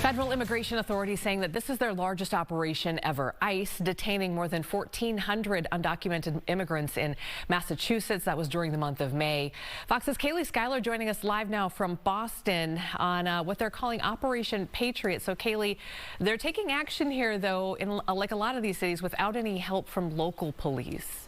Federal immigration authorities saying that this is their largest operation ever. ICE detaining more than 1,400 undocumented immigrants in Massachusetts. That was during the month of May. Fox's Kaylee Schuyler joining us live now from Boston on what they're calling Operation Patriot. So Kaylee, they're taking action here, though, in like a lot of these cities, without any help from local police.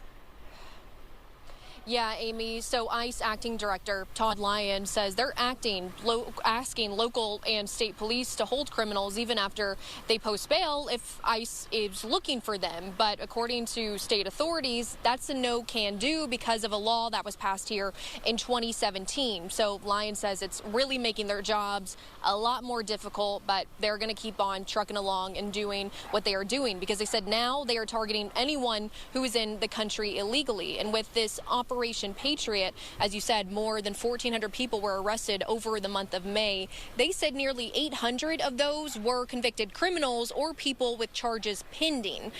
Yeah, Amy. So ICE Acting Director Todd Lyon says they're asking local and state police to hold criminals even after they post bail if ICE is looking for them. But according to state authorities, that's a no-can-do because of a law that was passed here in 2017. So Lyon says it's really making their jobs a lot more difficult, but they're going to keep on trucking along and doing what they are doing because they said now they are targeting anyone who is in the country illegally. And with this Operation Patriot, as you said, more than 1,400 people were arrested over the month of May. They said nearly 800 of those were convicted criminals or people with charges pending.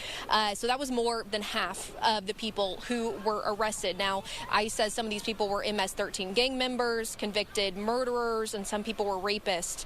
So that was more than half of the people who were arrested. Now, ICE says some of these people were MS-13 gang members, convicted murderers, and some people were rapists.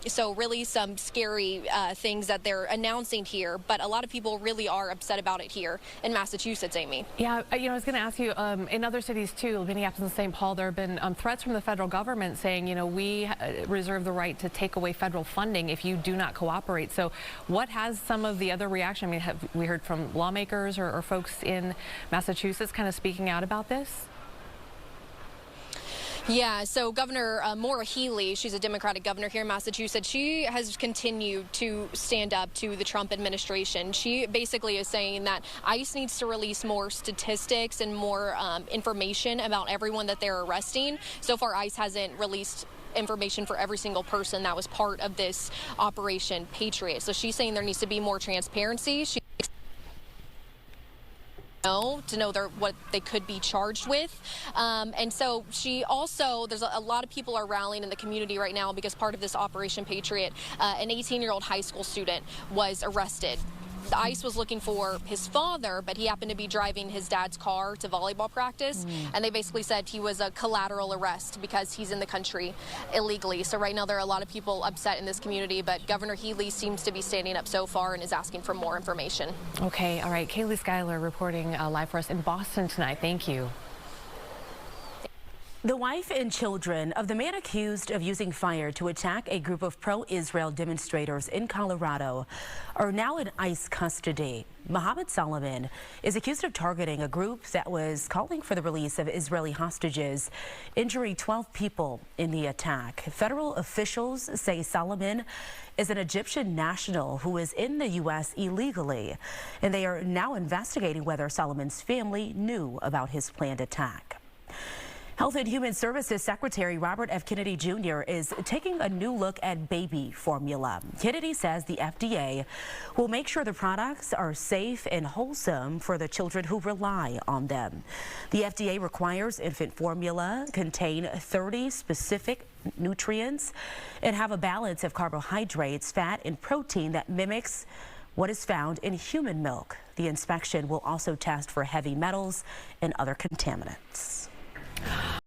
So really some scary things that they're announcing here. But a lot of people really are upset about it here in Massachusetts, Amy. Yeah, I was going to ask you, in other cities too, Minneapolis-St. Paul, there have been threats from the federal government saying, we reserve the right to take away federal funding if you do not cooperate. So what has some of the other reaction? I mean, have we heard from lawmakers or folks in Massachusetts kind of speaking out about this? Yeah, so Governor Maura Healey, she's a Democratic governor here in Massachusetts, she has continued to stand up to the Trump administration. She basically is saying that ICE needs to release more statistics and more information about everyone that they're arresting. So far, ICE hasn't released information for every single person that was part of this Operation Patriot. So she's saying there needs to be more transparency. To know what they could be charged with. And so she also, there's a lot of people are rallying in the community right now because part of this Operation Patriot, an 18-year-old high school student was arrested. The ICE was looking for his father, but he happened to be driving his dad's car to volleyball practice, and they basically said he was a collateral arrest because he's in the country illegally. So right now there are a lot of people upset in this community, but Governor Healey seems to be standing up so far and is asking for more information. Okay, all right. Kaylee Schuyler reporting live for us in Boston tonight. Thank you. The wife and children of the man accused of using fire to attack a group of pro-Israel demonstrators in Colorado are now in ICE custody. Mohammed Solomon is accused of targeting a group that was calling for the release of Israeli hostages, injuring 12 people in the attack. Federal officials say Solomon is an Egyptian national who is in the U.S. illegally, and they are now investigating whether Solomon's family knew about his planned attack. Health and Human Services Secretary Robert F. Kennedy Jr. is taking a new look at baby formula. Kennedy says the FDA will make sure the products are safe and wholesome for the children who rely on them. The FDA requires infant formula contain 30 specific nutrients and have a balance of carbohydrates, fat, and protein that mimics what is found in human milk. The inspection will also test for heavy metals and other contaminants.